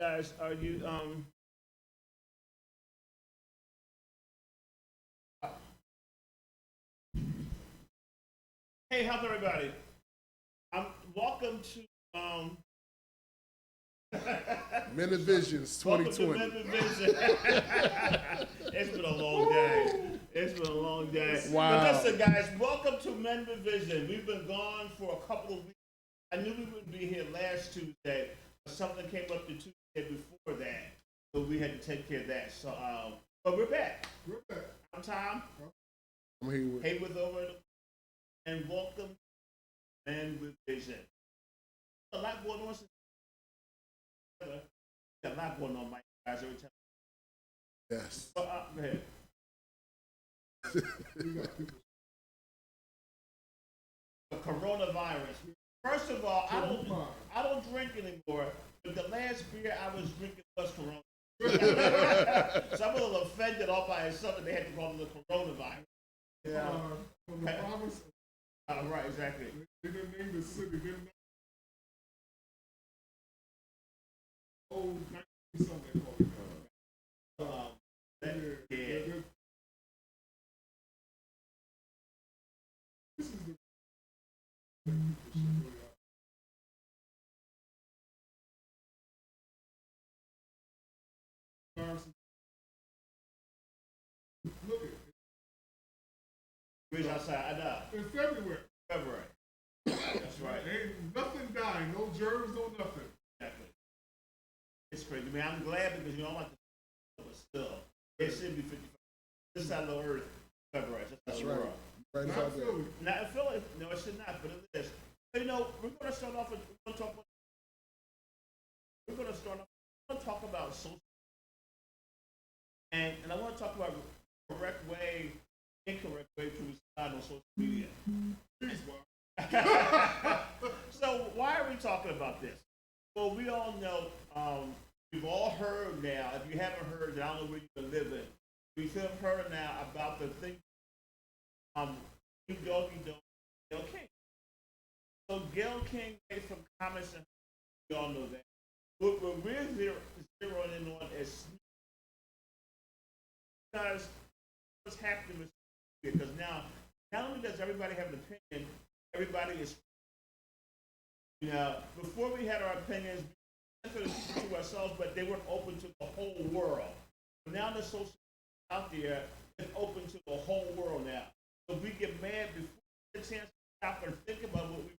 Guys, are you hey, how's everybody? Welcome to Men of Visions welcome to 2020. Memphis Vision. It's been a long day. It's been a long day. Wow. But listen, guys, welcome to Memphis Vision. We've been gone for a couple of weeks. I knew we wouldn't be here last Tuesday, but something came up the Tuesday before that, so we had to take care of that. So, but we're back. We're back. I'm Tom. I'm here with. Haywood's over, and welcome to Men with Vision. A lot going on. Got a lot going on, Mike. Guys, every time. Yes. Go ahead. The coronavirus. First of all, I don't drink anymore. But the last beer I was drinking was Corona. So I'm a little offended all by something they had to call it the coronavirus. Yeah. From the province. Right, exactly. They didn't name the city. They didn't. Oh, 19 something. That, yeah. This is the. Look at Where's outside? I know. it's February. February. That's right. Ain't nothing dying. No germs. No nothing. Exactly. It's crazy. I mean, I'm glad because you know I want to, but still, it should be 55. This side of the earth, February. That's right. World. Right. Not Philly. Not in Philly. No, it should not. But it is. You know, we're going to start off with. We're going to talk about. We're going to start off. We're going to talk about social. And I want to talk about correct way, incorrect way to respond on social media. So why are we talking about this? Well, we all know, we've all heard now, if you haven't heard, I don't know where you've been living, we've heard now about the thing, Doggy Dog, Gail King. So Gail King made some comments, and we all know that. What we're zeroing in on is because what's happening with because now, not only does everybody have an opinion, everybody is, before we had our opinions, to ourselves, but they weren't open to the whole world. But now the social out there is open to the whole world now. So we get mad before we get a chance to stop and think about what we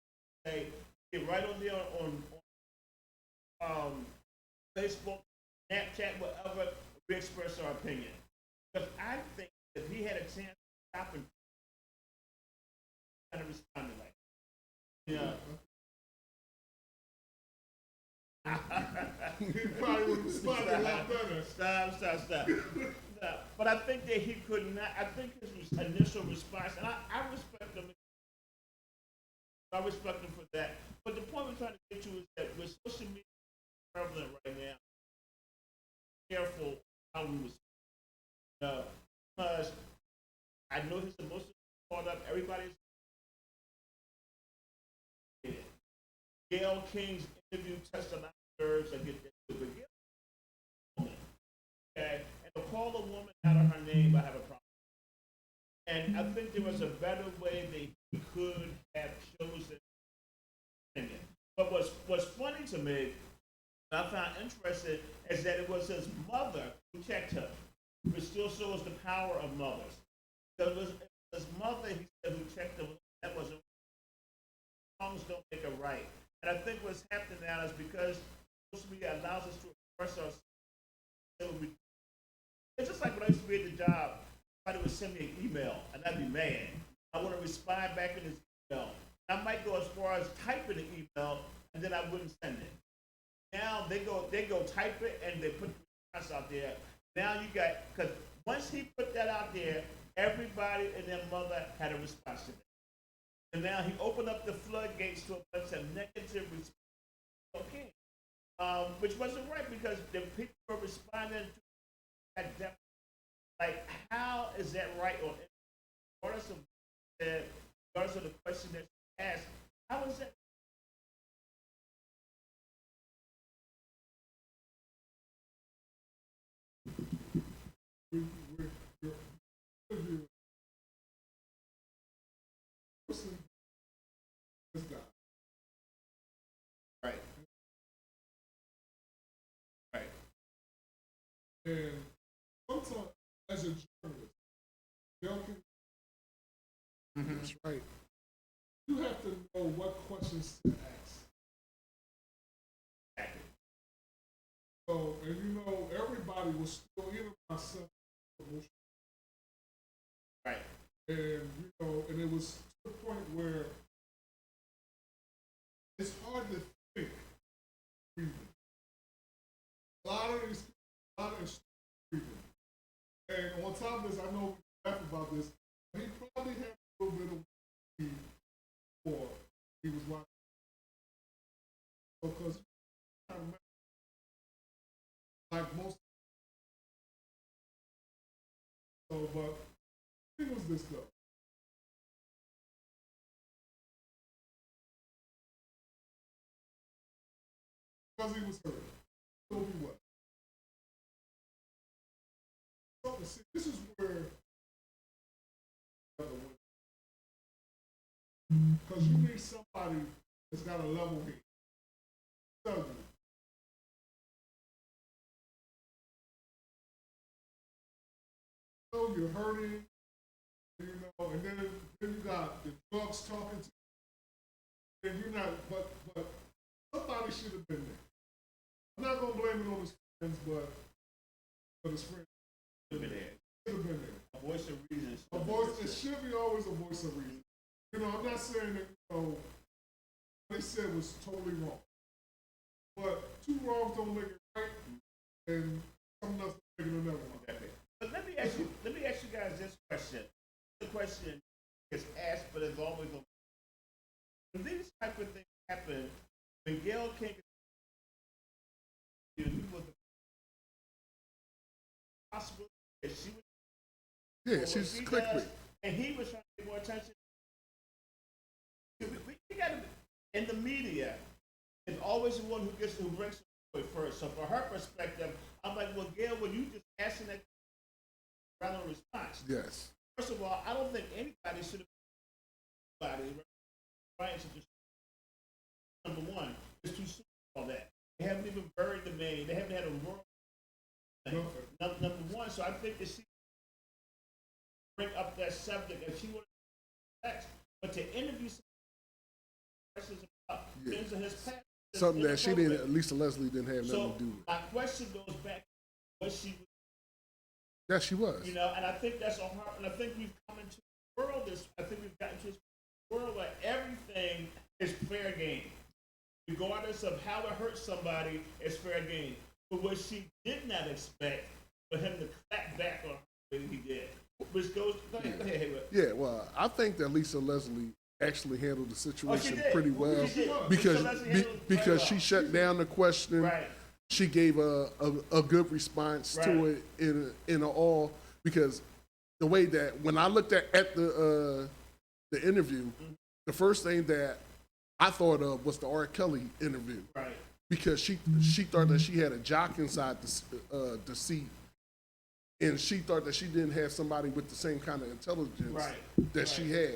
say. Get right on there on Facebook, Snapchat, whatever. We express our opinion. Because I think if he had a chance to stop and kind of responded like, yeah. He probably would have responded a lot better. Stop. But I think that he could not. I think his initial response, and I respect him. I respect him for that. But the point we're trying to get to is that with social media prevalent right now, careful how we respond. Because I know his emotions caught up. Everybody's Gail King's interview touched on nerves. I get that. But Gail, okay, and to call a woman out of her name, I have a problem. And I think there was a better way that he could have chosen. But what's funny to me, I found interesting, is that it was his mother who checked him, which still shows the power of mothers. So it was his mother, he said, who checked him. That wasn't. Songs don't make it right. And I think what's happening now is because social media allows us to express ourselves. It's just like when I used to be at the job, somebody would send me an email, and I'd be mad. I want to respond back in this email. I might go as far as typing the email, and then I wouldn't send it. Now they go type it, and they put the response out there. Now you got, because once he put that out there, everybody and their mother had a response to it. And now he opened up the floodgates to a bunch of negative responses. Okay. Which wasn't right because the people were responding to that depth. Like, how is that right? Or regardless of the question that you asked, how is that And sometimes, as a journalist, y'all can, That's right. you have to know what questions to ask. So, and you know, everybody was still, even myself, Right. and you know, and it was to the point where it's hard to think. Breathing. A lot of these, a lot of breathing. And on top of this, I know we laugh about this. He probably had a little bit of weed before he was watching. Because like most, so but he was this though. Because he was hurt. So he was. So, see, this is where because you need somebody that's got a level head. Tell you. So you're hurting, you know, and then you got the drugs talking to you, and you're not, but somebody should have been there. I'm not gonna blame it on his friends, but his friends Should have been there. should have been there. A voice of reason. A voice, it should be always a voice of reason. You know, I'm not saying that, you know, what they said was totally wrong. But two wrongs don't make it right, and something else don't make it another one. Exactly. But let me ask you guys this question. The question is asked, but it's always a when these type of things happen, when Gail King he was the possible that she was Yeah, she's clickbait. and he was trying to get more attention. We got to in the media. Is always the one who breaks the story first. So for her perspective, I'm like, well, Gail, were you just asking that rather response? Yes. First of all, I don't think anybody should have right. Number one, it's too soon for all that. They haven't even buried the man. They haven't had a world thing. Number one, so I think that she bring up that subject if she wanted to text, but to interview some questions about things in his past. Something that she didn't, Lisa Leslie didn't have nothing to do with. My question goes back to what she was. Yes, she was. You know, and I think that's a hard, and I think we've come into a world, I think we've gotten to a world where everything is fair game. Regardless of how it hurts somebody, it's fair game. But what she did not expect for him to clap back on her the way he did. Which goes, go ahead, Hayward. Yeah, well, I think that Lisa Leslie actually handled the situation pretty well She did. because Lisa Leslie handled it because very she well. shut down the question. Right. She gave a good response to it in all because the way that when I looked at the interview, the first thing that I thought of was the R. Kelly interview. Right. Because she thought that she had a jock inside the seat, and she thought that she didn't have somebody with the same kind of intelligence that she had,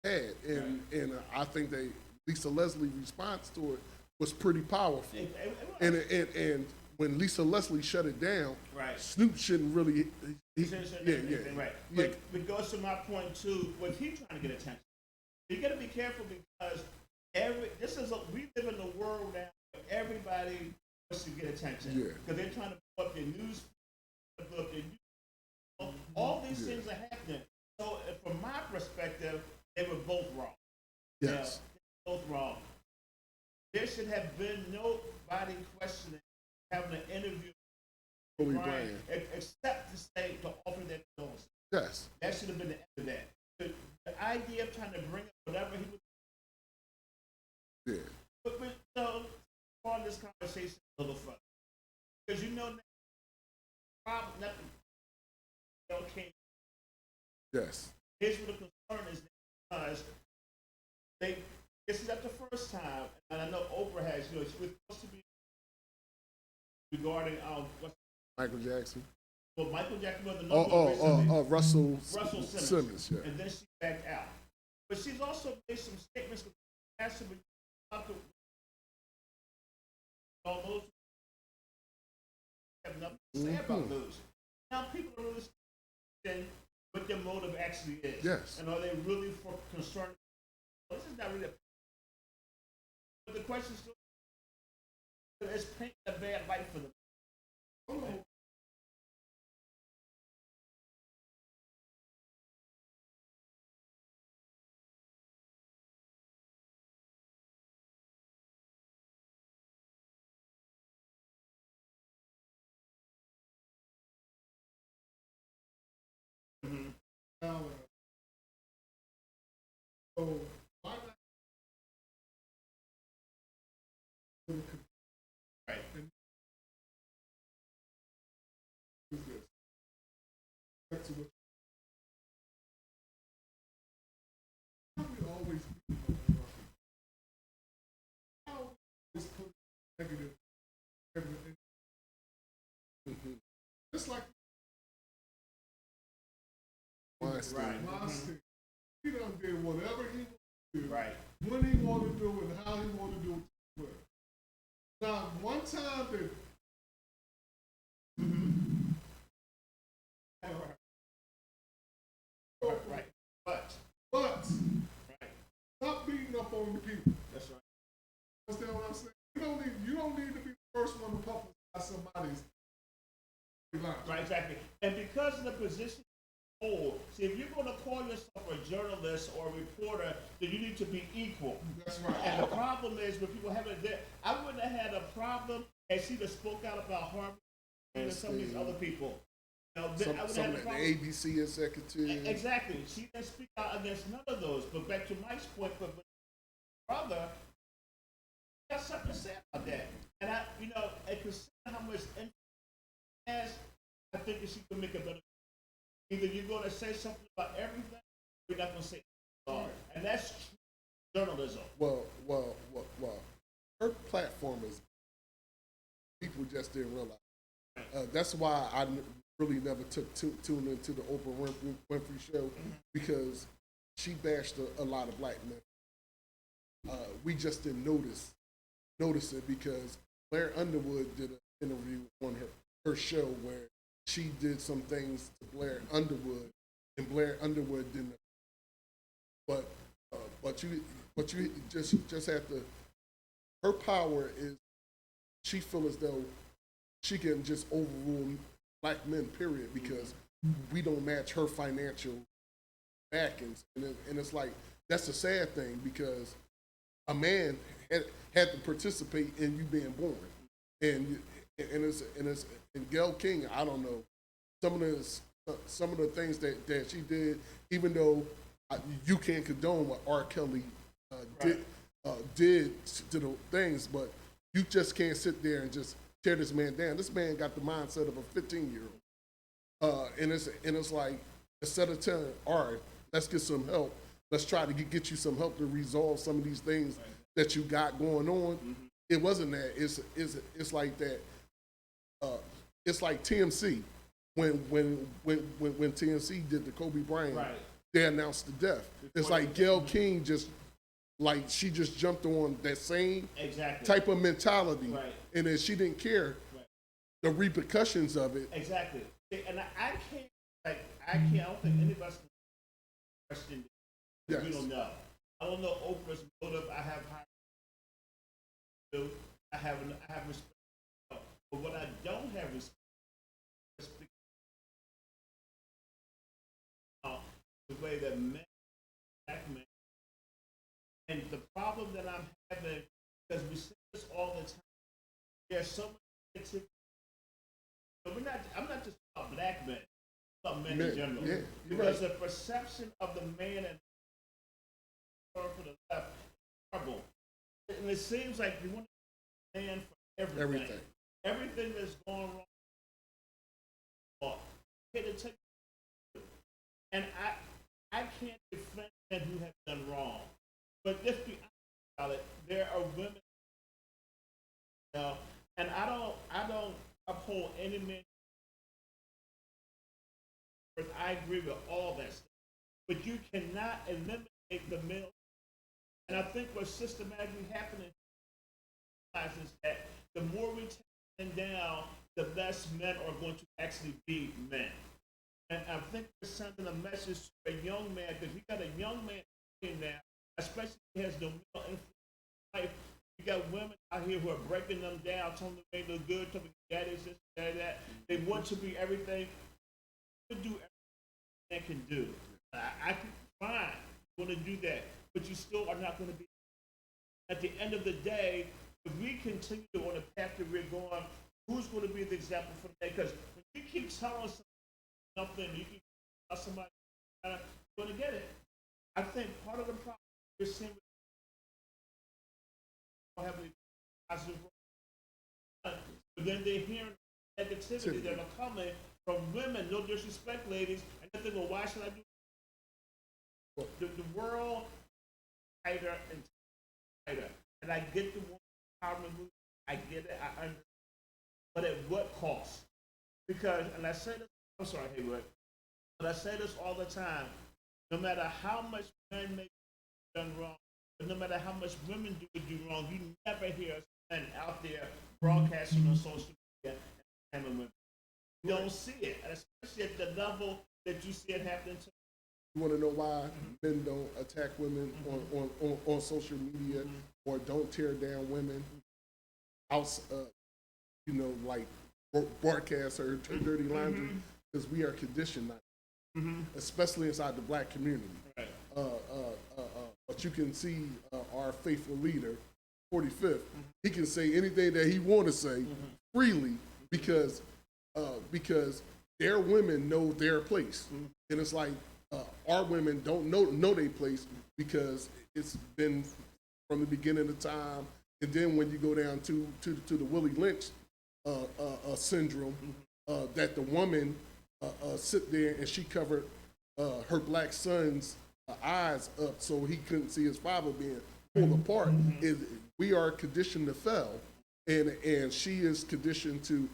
and I think that Lisa Leslie's response to it was pretty powerful. And when Lisa Leslie shut it down, Snoop shouldn't really. Right. But it goes to my point too. Was he trying to get attention? You got to be careful because we live in a world now where everybody wants to get attention because they're trying to put up their news, all these things are happening. So from my perspective, they were both wrong. Yes, they were both wrong. There should have been nobody questioning having an interview with Brian, except to say to offer that condolences. Yes, that should have been the end of that. The idea of trying to bring up whatever he was. Yeah. But so, part of this conversation a little fun. Because you know, probably nothing. Okay. Yes. Here's what the concern is because this is not the first time, and I know Oprah has, she was supposed to be regarding Michael Jackson. Well, Michael Jackson was the Russell Simmons. Yeah. And then she backed out. But she's also made some statements about all those have nothing to say about news. Now people are really understanding what their motive actually is. Yes. And are they really concerned? Well, this is not really but the question still is painting a bad light for them. Oh, now, so why not do the Right. is this? Back to what how we always beat up on our people. How we always put negative everything. Just like Weinstein. Weinstein. He done did whatever he wanted to do, Right. when he wanted to do it, and how he wanted to do it. Now, one time that Right. But but right. stop beating up on the people. That's right. Understand what I'm saying? You don't need to be the first one to publicize somebody's line. Right, exactly. And because of the position you hold, see, if you're going to call yourself a journalist or a reporter, then you need to be equal. That's right. And the problem is when people have it, I wouldn't have had a problem had she just spoke out about Harvard and some of these other people. You know, I Some wouldn't of have the a problem. ABC executive. Exactly. She didn't speak out against none of those. But back to Mike's point, but brother got something to say about that. And and consider how much influence she has, I think that she can make a better. Either you're going to say something about everything, or you're not going to say anything. And that's true journalism. Well. Her platform is people just didn't realize. That's why I really never tuned into the Oprah Winfrey show because she bashed a lot of black men. We just didn't notice it because Blair Underwood did an interview on her show where she did some things to Blair Underwood, and Blair Underwood didn't. But you just have to. Her power is she feel as though she can just overrule black men, period, because we don't match her financial backings, and it's like that's a sad thing because a man had to participate in you being born, and Gayle King, I don't know some of the things that she did, even though you can't condone what R. Kelly did to the things, but you just can't sit there and just tear this man down. This man got the mindset of a 15-year-old, and it's like instead of telling, all right, let's get some help, let's try to get you some help to resolve some of these things that you got going on. It wasn't that. It's like that. It's like TMC when TMC did the Kobe Bryant. Right. They announced the death. It's like Gayle King she just jumped on that same type of mentality, Right. and then she didn't care the repercussions of it. Exactly. And I don't think anybody's question Yes. we don't know. I don't know Oprah's motive. I have high to. I have respect. But what I don't have respect the way that men, black men, and the problem that I'm having, because we see this all the time, there's so much negativity. But I'm not just about black men, I'm about men in general. Yeah, because the perception of the man and for the left is horrible. And it seems like you want to stand for everything. Everything that's going wrong. Okay, to take and I can't defend men who have done wrong. But just be honest about it, there are women, and I don't uphold any man. I agree with all that stuff. But you cannot eliminate the male. And I think what's systematically happening is that the more we take them down, the less men are going to actually be men. And I think it's sending a message to a young man, because we got a young man in now, especially if he has no male influence in life. You got women out here who are breaking them down, telling them they look good, telling them that is this, that. They want to be everything. To do everything they can do. I can fine. You want to do that, but you still are not going to be. At the end of the day, if we continue on the path that we're going, who's going to be the example for the day? Because when you keep telling something, you keep telling somebody, you're going to get it. I think part of the problem we're seeing with having positive, but then they're hearing negativity that are coming from women. No disrespect, ladies, and they think, well, why should I do? The world tighter and tighter, and I get the woman empowerment movement. I get it. I understand, but at what cost? Because, and I say this, I'm sorry, Haywood, but I say this all the time. No matter how much men may be done wrong, but no matter how much women do wrong, you never hear men out there broadcasting on social media and women. You don't see it, and especially at the level that you see it happening to. You want to know why men don't attack women on social media or don't tear down women out, like broadcast or dirty laundry? Because we are conditioned not, especially inside the black community. Right. But you can see our faithful leader, 45th, he can say anything that he want to say freely because their women know their place. And it's like our women don't know their place because it's been from the beginning of time. And then when you go down to the Willie Lynch syndrome, that the woman sit there and she covered her black son's eyes up so he couldn't see his father being pulled apart. We are conditioned to fail, and she is conditioned to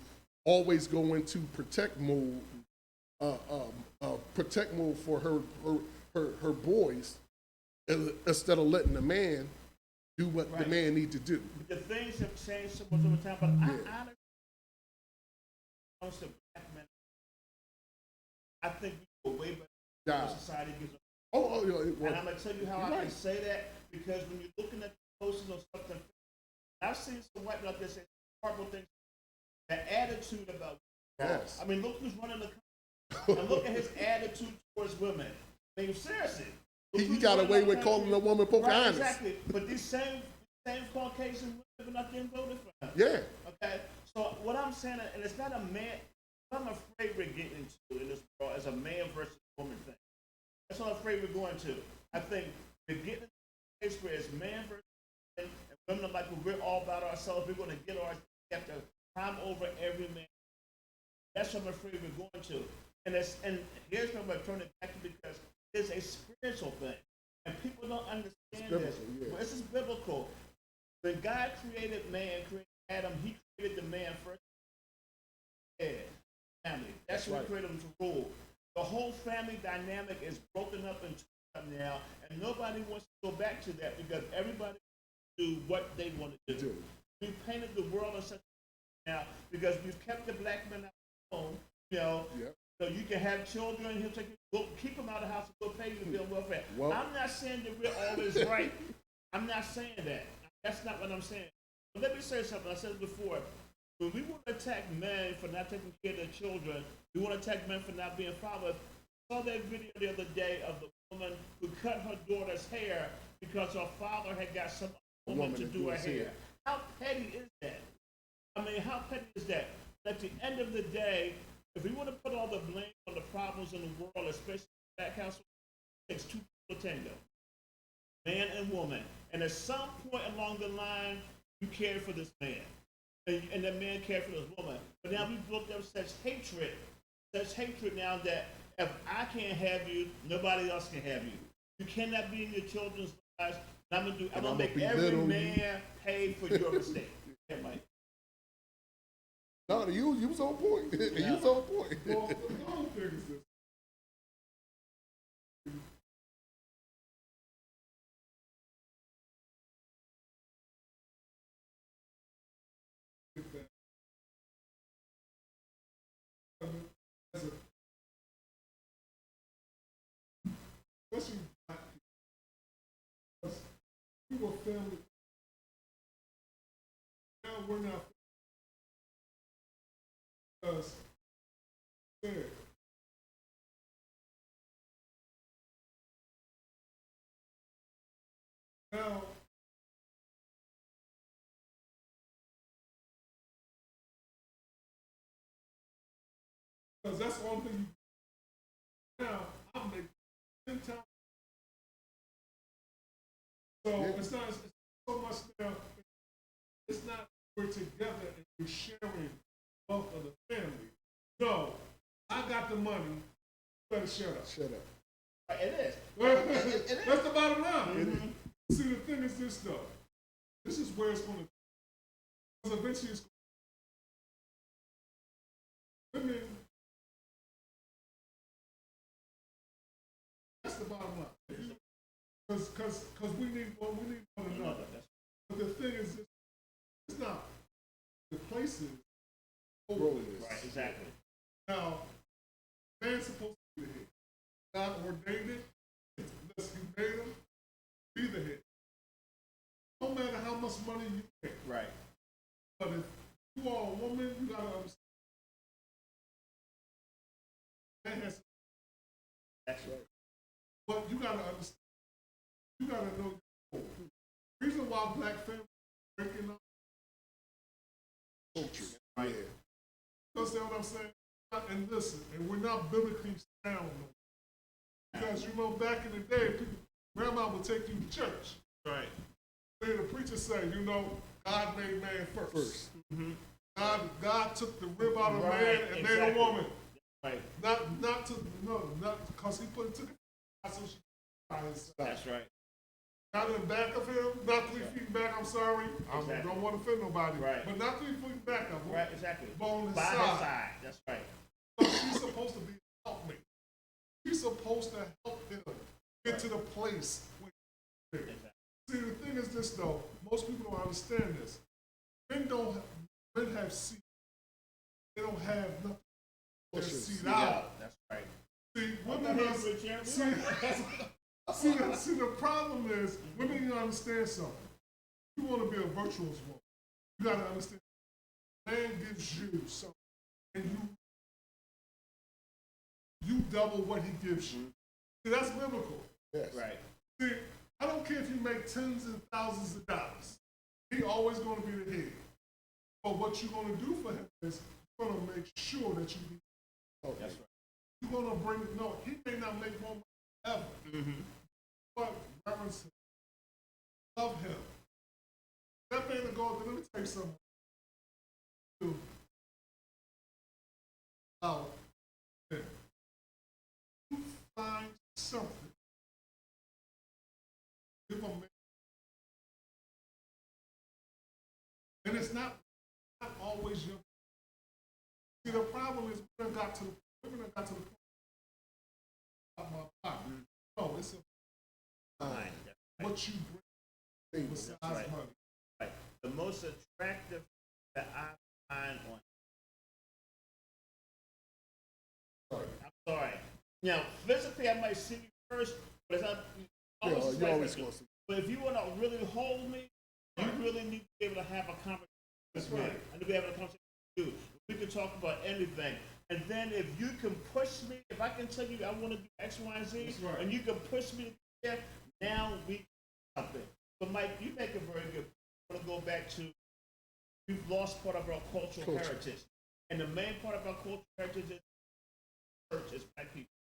always go into protect mode for her boys instead of letting the man do what the man need to do. But the things have changed so much over time, but I honestly, most of black men, I think we go way better than society gives us. And I'm going to tell you how I can say that, because when you're looking at the posters or something, I've seen some white men out there say horrible things. The attitude about women. I mean, look who's running the country. And look at his attitude towards women. I mean, seriously. He got away with calling a woman Pocahontas. Right, exactly. But these same Caucasian women out there and voted for him. Yeah. Okay? So what I'm saying, and it's not a man, what I'm afraid we're getting into in this world is a man versus woman thing. That's what I'm afraid we're going to. I think we're getting into a place where it's man versus woman, and women are like, well, we're all about ourselves. We're going to get ours. We have to climb over every man. That's what I'm afraid we're going to. And here's what I'm going to turn it back to, because it's a spiritual thing. And people don't understand this. Yeah. Well, this is biblical. When God created man, created Adam, he created the man first. Family. That's what he created him to rule. The whole family dynamic is broken up into now, and nobody wants to go back to that because everybody do what they want to do. We've painted the world in such a now because we've kept the black men at home, so you can have children, he'll take you, keep them out of the house and go pay you to build welfare. Well, I'm not saying that we're always right. I'm not saying that. That's not what I'm saying. But let me say something. I said it before. When we want to attack men for not taking care of their children, we want to attack men for not being fathers. I saw that video the other day of the woman who cut her daughter's hair because her father had got some woman to do her hair. How petty is that? I mean, how petty is that? At the end of the day, if we want to put all the blame on the problems in the world, especially in that household, it takes two people to tango. Man and woman. And at some point along the line, you cared for this man. And that man cared for this woman. But now we've built up such hatred now that if I can't have you, nobody else can have you. You cannot be in your children's lives. And I'm gonna make every man pay for your mistake. Yeah, Mike. No, you was on point. You was on point. Well, the whole thing is this. especially black people. Because we were family. Now we're not because said now because that's the only thing you now I'm making 10 times. So it's not it's so much now. It's not we're together and we're sharing wealth of the family. No, I got the money. You better shut up. Shut up. It is. That's the bottom line. See, the thing is this though. This is where it's going to. Because eventually it's women. That's the bottom line. Because we need one another. But the thing is, it's not the places. Right, exactly. Now, man's supposed to be the head. God ordained it. Unless he made him, be the head. No matter how much money you make. Right. But if you are a woman, you gotta understand. Man has. That's right. But you gotta understand. You gotta know. The reason why black families are breaking up. Culture. Right. Yeah. You understand what I'm saying? And listen, and we're not biblically sound. Because you know, back in the day, people, grandma would take you to church. Right. Then the preacher say, you know, God made man first. Mm-hmm. God took the rib out of man and made a woman. Right. Not because he took it out so she by his side. That's right. Not in the back of him, not 3 feet back, I'm sorry. Exactly. I don't want to offend nobody. Right. But not 3 feet back of him. Right, exactly. But on his By side. his side. That's right. So she's supposed to be a helpmate. She's supposed to help him get to the place where he's there. Exactly. See, the thing is this though, most people don't understand this. Men have seed. They don't have nothing to seed out. That's right. See, women see, the problem is, women need to understand something. You want to be a virtuous woman. You got to understand. Man gives you something, and you double what he gives you. See, that's biblical. Yes. Right. See, I don't care if you make tens and thousands of dollars. He always going to be the head. But what you're going to do for him is you're going to make sure that you be. Okay. That's right. You're going to bring. No, he may not make more money ever. Mm-hmm. But reverence him. Love him. That man to go. Let me tell you something. You find something. Give a man. And it's not always your. See, the problem is women got to the point of my body. No, it's what you bring besides right. money. Right. The most attractive that I find on. I'm sorry. Now, physically, I might see you first, but it's not. You're always close. But if you want to really hold me, you really need to be able to have a conversation with me. I need to be able to have a conversation with you. We can talk about anything. And then if you can push me, if I can tell you I want to do X, Y, and Z, and you can push me to there, now we can do something. But Mike, you make a very good point. I want to go back to, we've lost part of our cultural heritage. And the main part of our cultural heritage is church, as black people.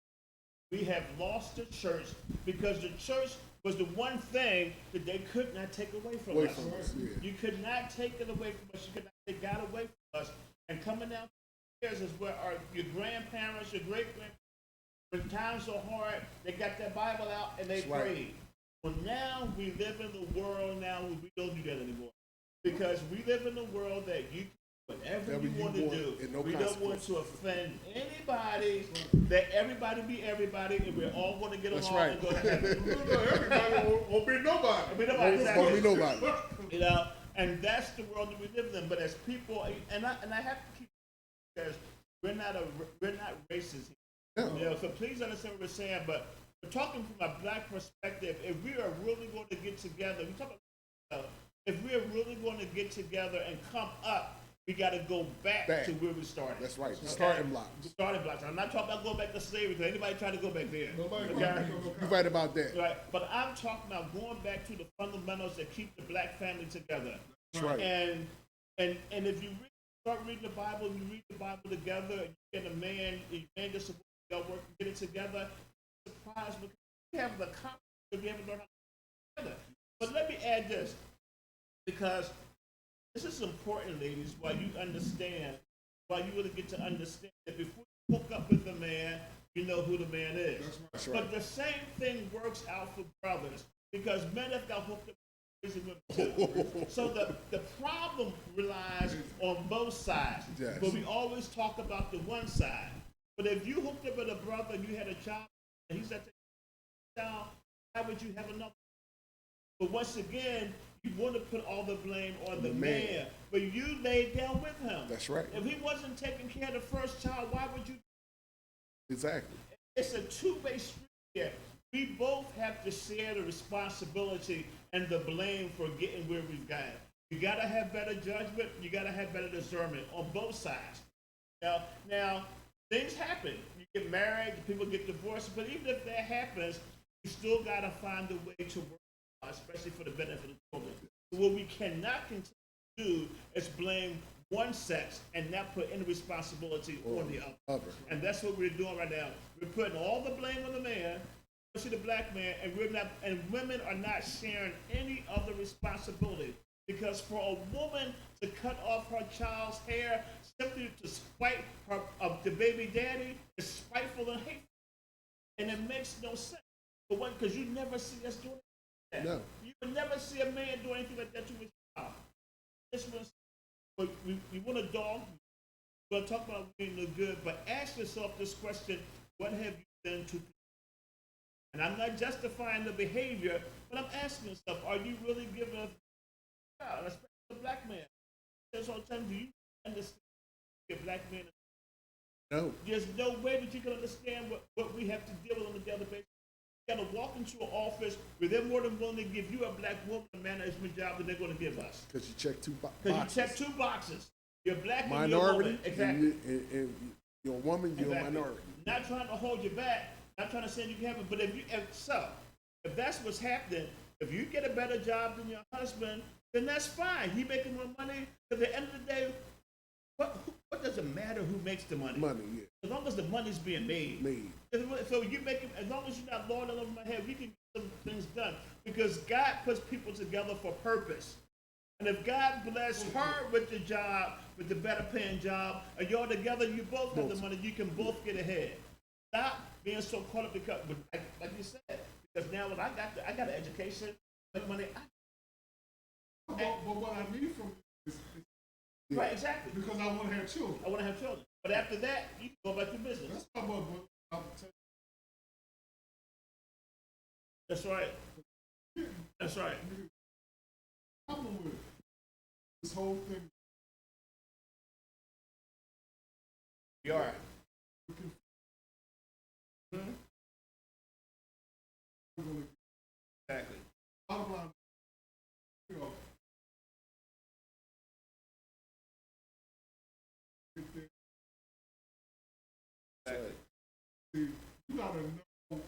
We have lost the church because the church was the one thing that they could not take away from us. Yeah. You could not take it away from us. You could not take God away from us. And coming down to years is where your grandparents, your great-grandparents, when times are hard, they got their Bible out and they prayed. Well, now we live in the world now where we don't do that anymore. Because we live in a world that you can do whatever you want to do. We don't want to offend anybody, that everybody be everybody, and we're all going to get along and go to heaven. Everybody won't be nobody. Won't be nobody. You know, and that's the world that we live in. But as people, and I have to keep, because we're not racist here. No. You know, so please understand what we're saying. But But talking from a black perspective, if we are really going to get together, we talk about if we are really going to get together and come up, we got to go back to where we started. That's right. The starting blocks. The starting blocks. I'm not talking about going back to slavery, because anybody trying to go back there. You're right about that. Right. But I'm talking about going back to the fundamentals that keep the black family together. That's right. And if you start reading the Bible, you read the Bible together, and you get a man gets to work and get it together, surprised because we haven't accomplished it, we haven't learned how to do it together. But let me add this, because this is important, ladies, while you really get to understand that before you hook up with a man, you know who the man is. That's right. But the same thing works out for brothers, because men have got hooked up with women too. So the problem relies on both sides. Yes. But we always talk about the one side. But if you hooked up with a brother and you had a child, and he said, "Child, why would you have another?" But once again, you want to put all the blame on the man, but you laid down with him. That's right. If he wasn't taking care of the first child, why would you? Exactly. It's a two-way street here. We both have to share the responsibility and the blame for getting where we've got. You got to have better judgment. You got to have better discernment on both sides. Now, things happen. You get married, people get divorced, but even if that happens, you still got to find a way to work, especially for the benefit of the children. So what we cannot continue to do is blame one sex and not put any responsibility on the other. And that's what we're doing right now. We're putting all the blame on the man, especially the black man, and women are not sharing any other responsibility. Because for a woman to cut off her child's hair simply to spite her the baby daddy is spiteful and hateful, and it makes no sense. But what? Because you never see us doing that. No. You would never see a man do anything like that to his child. This was. But we want a dog. We're going to talk about being no good, but ask yourself this question: what have you done to? And I'm not justifying the behavior, but I'm asking yourself: are you really giving us? Especially the black man. There's all the time, do you understand a black man? No. There's no way that you can understand what we have to deal with on a daily basis. You got to walk into an office where they're more than willing to give you a black woman a management job than they're going to give us. Because you check two boxes. Because you check two boxes. You're black minority, and you're a woman. Exactly. And you're a woman, you're a minority. Not trying to hold you back, not trying to say you haven't, but if that's what's happening, if you get a better job than your husband, then that's fine. He making more money. At the end of the day, what does it matter who makes the money? Money, yeah. As long as the money's being made. So you make it, as long as you're not lording over my head, we can get some things done. Because God puts people together for purpose. And if God bless her with the job, with the better paying job, and y'all together, you both have the money, you can both get ahead. Stop being so caught up because, like you said, because now when I got an education, make money. But what I need from you is right, exactly. Because I want to have children. I want to have children. But after that, you can go about your business. That's not what I'm telling you. That's right. That's right. The problem with this whole thing. You are. Exactly. Bottom line, you know, Exactly. see, you gotta know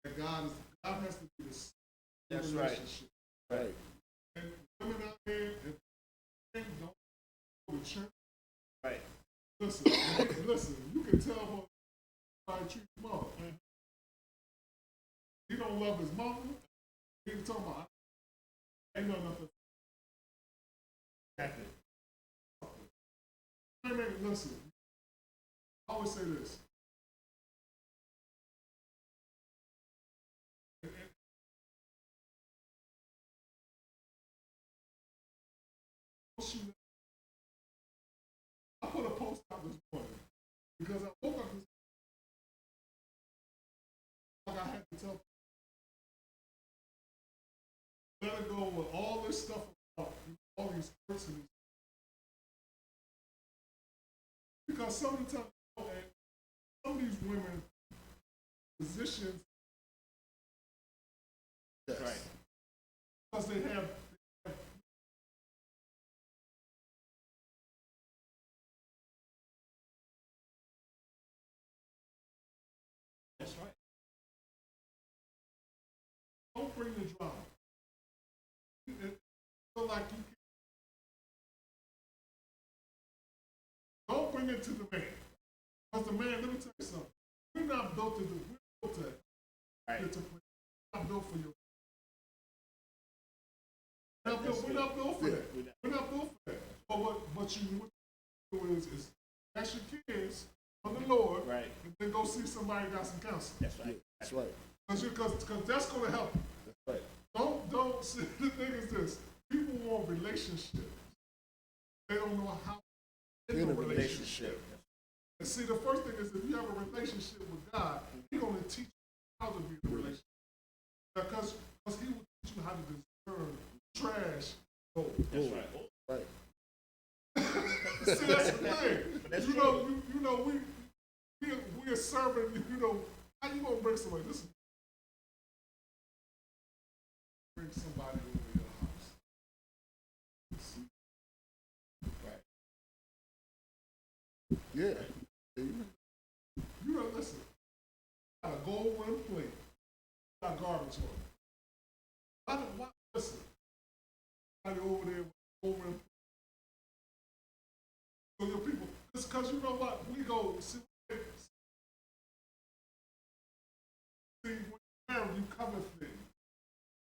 that God has to be the That's relationship. Right. And women out there, if they don't go to church, Right. listen, you can tell how he treats his mother. He don't love his mother. He's talking about, ain't no nothing. Exactly. Listen, I always say this. I put a post out this morning because I woke up this like I had to tell let it go with all this stuff about all these persons. Because sometimes some of these women positions Yes. Right. because they have That's right. don't bring the drama. It feel like you don't bring it to the man. Because the man, let me tell you something. We're not built to do. We're built to Right. get to play. We're not built for your. We're not built for that. We're not built for that. But what you do is ask your kids on the Lord, Right. and then go see somebody got some counseling. That's right. That's right. Because that's going to help. That's right. Don't see, the thing is this. People want relationships. They don't know how to In get a a relationship. relationship. And see, the first thing is if you have a relationship with God, He's going to teach you how to be in a relationship. Because He will teach you how to discern trash gold. That's right. Right. See, that's the thing. That's You true. know, we are serving, how you going to bring somebody? Listen. Bring somebody over your house. Yeah. You know, listen. Got a gold rim plate. Got garbage on it. Listen. Somebody over there with a gold rim plate. So your people, because you know what? We go, see, when you're married, you cover things.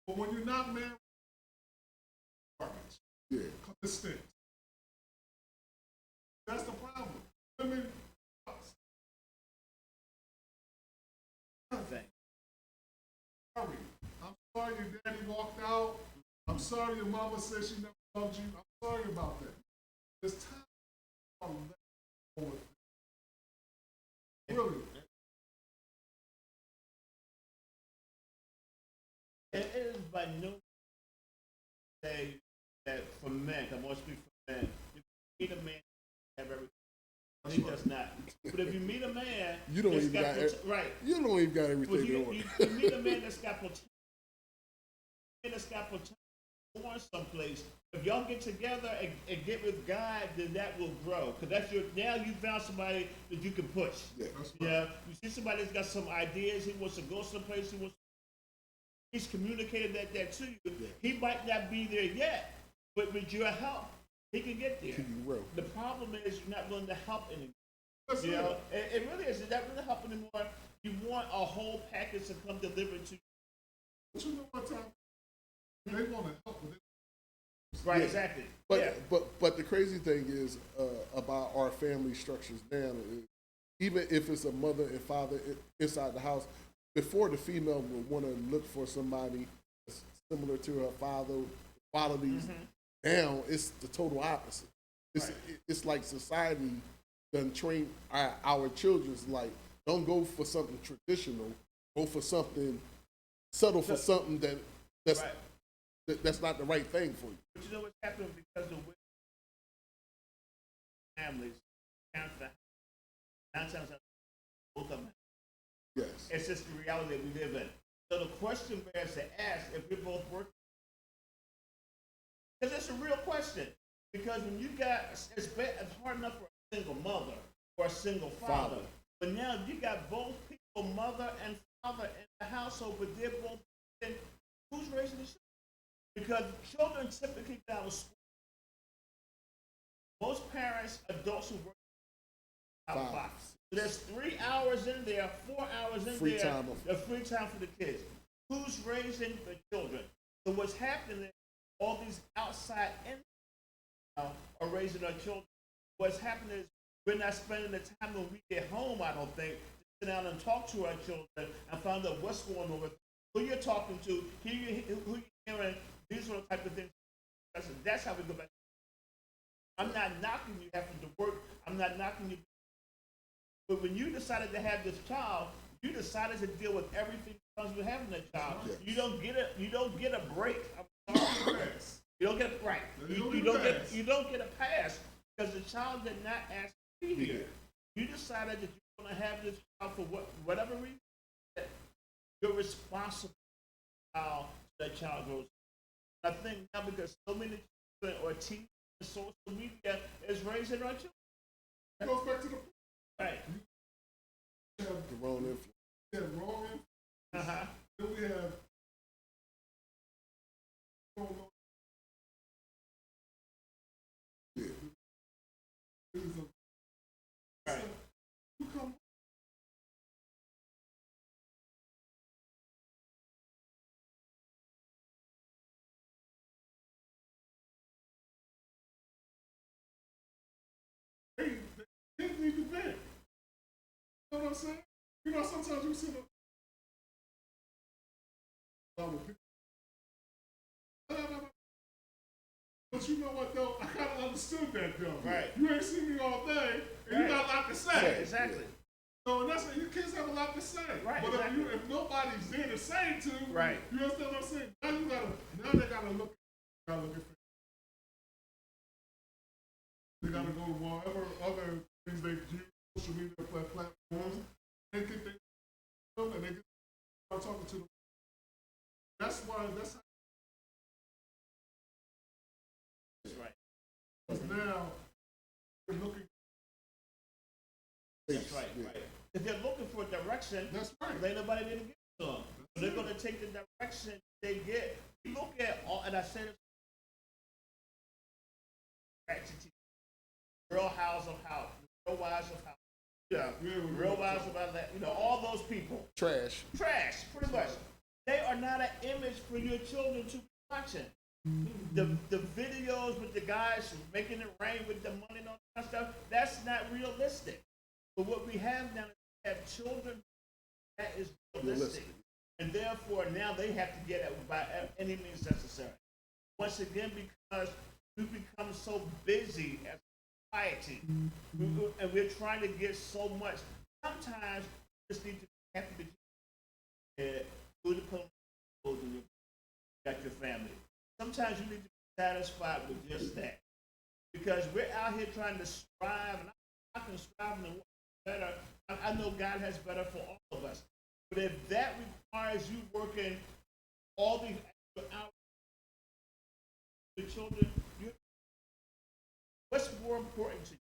But when you're not married, garbage. Yeah. Because it stinks. That's the problem. Women, Thing. sorry. I'm sorry your daddy walked out. I'm sorry your mama said she never loved you. I'm sorry about that. It's time to let go with it. Really. It is by no say that for men, I want to speak for men, if you meet a man, have everything. He does not. But if you meet a man, You don't that's even got right. You don't even got everything Well, you going. meet a man that's got potential, going someplace. If y'all get together and get with God, then that will grow. Because that's now you found somebody that you can push. Yeah. Yeah, you see somebody that's got some ideas. He wants to go someplace. He's communicated that to you. Yeah. He might not be there yet, but with your help, he can get there. You will. The problem is you're not willing to help anymore. That's You it. know, it really is. It's not really help anymore. You want a whole package to come delivered to you. But you know what, Tom? They want to help with it. Right, Yeah. exactly. But yeah. but the crazy thing is about our family structures now. Is even if it's a mother and father inside the house, before the female would want to look for somebody that's similar to her father qualities. Now it's the total opposite. It's like society done train our children's like don't go for something traditional, go for something settle for something that's Right. that's not the right thing for you. But you know what's happening because of families, parents, 9 times out of both of them. Yes. It's just the reality that we live in. So the question bears to ask if we're both working. Because it's a real question. Because when you got, it's hard enough for a single mother or a single father. But now you got both people, mother and father in the household, but they're both, and who's raising the children? Because children typically get out of school. Most parents, adults who work out of Five. box. So there's 3 hours in there, 4 hours in Free there time. of free time for the kids. Who's raising the children? So what's happening is all these outside entities now are raising our children. What's happening is we're not spending the time when we get home, I don't think, to sit down and talk to our children and find out what's going on with them, who you're talking to, who you're hearing, these are the type of things. That's how we go back. I'm not knocking you having to work. I'm not knocking you. But when you decided to have this child, you decided to deal with everything that comes with having a child. Yes. You don't get a break. I'm sorry. You don't get a right. You don't get a pass because the child did not ask to be here. You decided that going to have this child for whatever reason, you're responsible for how that child grows. I think now because so many children or teens on social media is raising our children. It goes back to the right. The wrong influence. Yeah, wrong influence. Then we have right. You come they need to vent. You know what I'm saying? You know, sometimes you see them. But you know what though? I kind of understood that though. Right. You ain't seen me all day, and you got a lot to say. Exactly. So that's what your kids have a lot to say. Right. But exactly. if nobody's there to say to, right. You understand what I'm saying? Now they gotta look. They gotta go to whatever other things they do, social media platforms. They think they and they start talking to them. That's why. That's right. Because now they're looking. That's right. Yeah. Right. If they're looking for direction, that's right. Ain't nobody didn't give it to them. So they're going to take the direction they get. You look at all, and I say this. Real House of House, Real Wives of House, Real Wives of Atlanta, all those people. Trash, pretty much. They are not an image for your children to be watching. The videos with the guys making it rain with the money and all that stuff, that's not realistic. But what we have now is we have children that is realistic. And therefore now they have to get it by any means necessary. Once again, because we've become so busy as society, and we're trying to get so much. Sometimes you just need to have to be who the police you got your family. Sometimes you need to be satisfied with just that, because we're out here trying to strive, and I can strive and work better. I know God has better for all of us, but if that requires you working all these extra hours with the children, what's more important to you?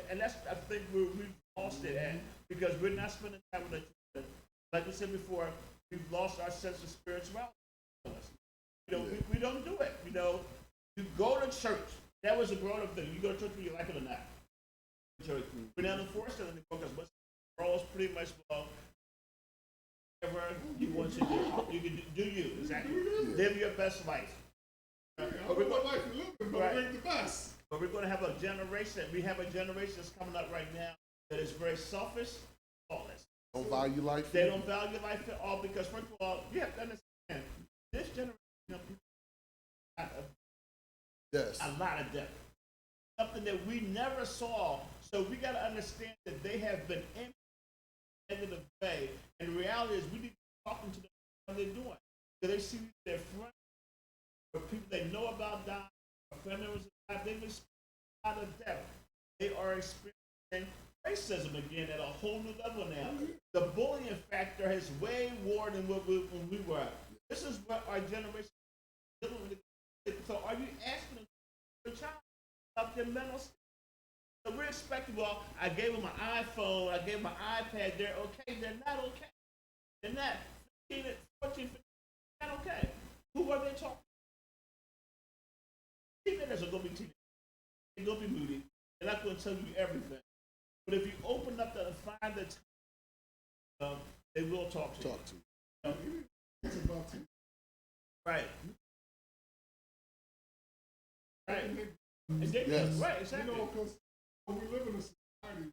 And that's, I think, we've lost it at, because we're not spending time with the children. Like we said before, we've lost our sense of spirituality. We don't do it. You go to church. That was a grown-up thing. You go to church whether you like it or not. Church. But now, unfortunately, because the world is pretty much whatever you want to do. You can do you, exactly. Live your best life. But we're the best. But we're going to have a generation. We have a generation that's coming up right now that is very selfish, thoughtless. Don't value life. They don't value life at all, because first of all, you have to understand this generation of people a lot of debt. Something that we never saw. So we got to understand that they have been in a negative way. And the reality is we need to be talking to them what they're doing. Because they see their friends, or people they know about dying, or family members die, they've experienced a lot of death. They are experiencing racism again at a whole new level now. The bullying factor has way more than when we were. This is what our generation is dealing with. So are you asking them your child about their mental state? So we're expecting, well, I gave them an iPhone, I gave them an iPad, they're okay. They're not okay. They're not. 15, 14, 15, they're not okay. Who are they talking to? Teenagers are going to be teenagers. They're going to be moody. They're not going to tell you everything. But if you open up and find the time, they will talk to you. It's about to. Right. Right. Yes. Right, exactly. Because when we live in a society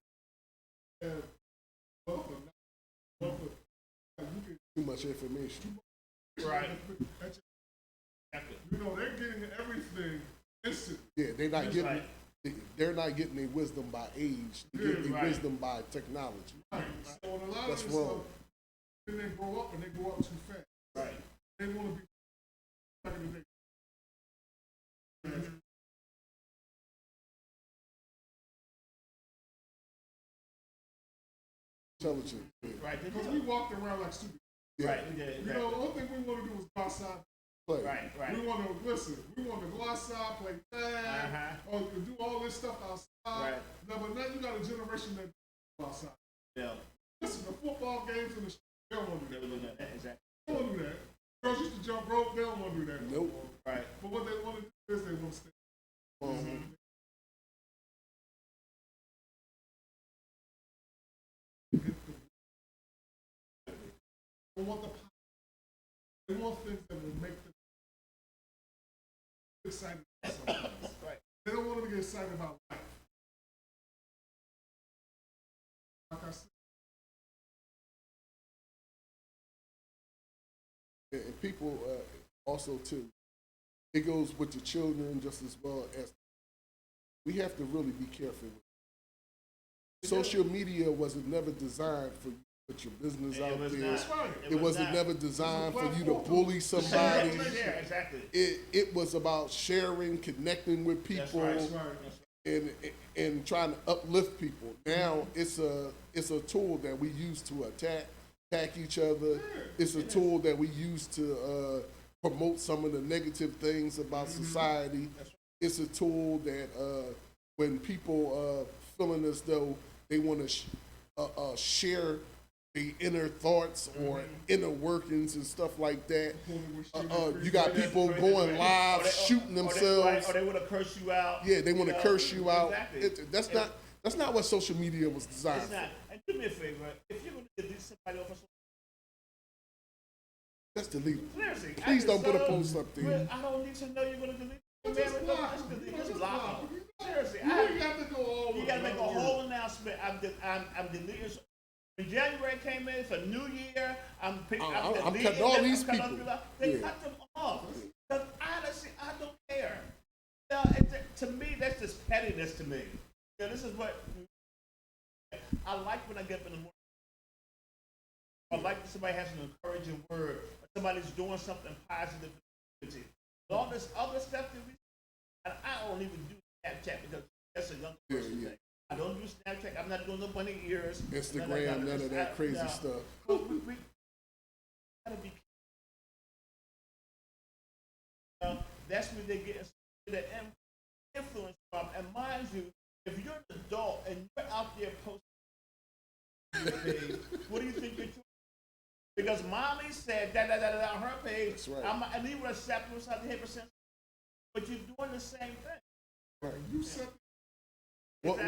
that too much information. Right. They're getting everything instant. Yeah, they're not getting. Right. They're not getting their wisdom by age. They're getting their wisdom by technology. Right. So a lot That's of this wrong. stuff, then they grow up and they grow up too fast. Right. They want to be back in the day. intelligent. Yeah. Right. Because we walked around like stupid. Yeah. Right. We did. You Exactly. know, the only thing we want to do is go outside. Play. Right. Right. We want to listen. We want to go outside, play tag, or do all this stuff outside. Right. No, but now you got a generation that go outside. Yeah. Listen, the football games and the they don't want to do that. Exactly. They don't want to do that. Girls used to jump rope. They don't want to do that. Nope. Right. But what they want to do is they want to stay. They want the. They want things that will make them excited about something. Right. They don't want them to get excited about life. Like I said. And people also too, it goes with the children just as well as we have to really be careful with it. Social media wasn't never designed for you to put your business out there. That's right. It wasn't never designed for you to bully somebody. Yeah, exactly. It was about sharing, connecting with people, That's right. and trying to uplift people. Now it's a tool that we use to attack each other. It's a tool that we use to promote some of the negative things about society. It's a tool that when people feeling as though they want to share the inner thoughts or inner workings and stuff like that, you got people going live, shooting themselves. Or they want to curse you out. Yeah, they want to curse you out. Exactly. That's not what social media was designed It's for. not. And do me a favor, if you're going to delete somebody off of social Just delete it. seriously, Please don't put a post up there. I don't need to know you're going to delete. Just block Just them. delete. Just Just block block them. them. Seriously, You ain't got to go all you over got to make a the world. whole announcement. I'm deleting. When January came in for New Year, I'm deleting cutting all them, these I'm cutting people. people out. They Yeah. cut them off. Because honestly, I don't care. To me, that's just pettiness to me. This is what I like when I get up in the morning. I like when somebody has an encouraging word, or somebody's doing something positive for the community. All this other stuff that and I don't even do Snapchat because that's a young person thing. I don't do Snapchat. I'm not doing no bunny ears. Instagram, none of that crazy stuff. But we gotta be. That's where they get the influence from. And mind you, if you're an adult and you're out there posting your page, what do you think you're doing? Because mommy said that on her page. That's right. And he would accept us at the 100%. But you're doing the same thing. Right. You said. What,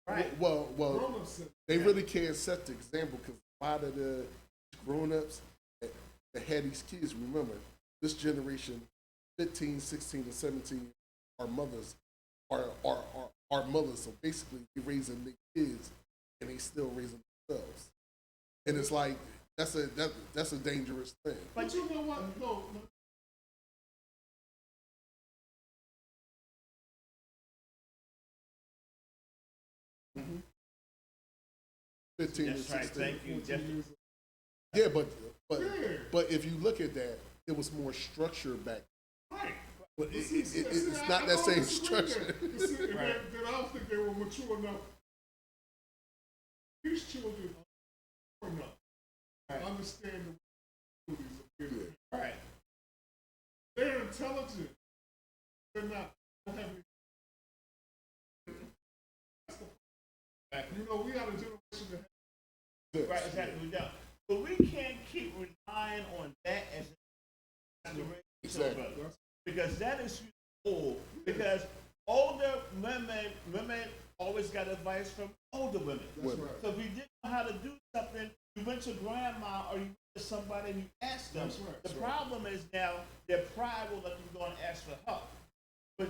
Right. well, Grown-ups said. they really can't set the example because a lot of the grown-ups that had these kids, remember, this generation, 15, 16, and 17, are mothers, are mothers. So basically, they're raising their kids, and they still raising themselves. And it's like, that's a dangerous thing. But you know what? No. 15 and That's right. 16. Thank you. Just, Yeah, Yeah. but if you look at that, it was more structured back. Right. But it's I not that don't same disagree with structure. that. You see, and Right. then I don't think they were mature enough. These children are mature enough to understand the abilities of kids. right. They're intelligent. They're not. They don't have any. That's the Right. You know, we got a generation that Right, exactly. We don't. But we can't keep relying on that as the raise Exactly. children. Because that is old. Because older women always got advice from older women. That's right. So if you didn't know how to do something, you went to grandma or you went to somebody and you asked them. That's right. The problem is now their pride will let them go and ask for help. But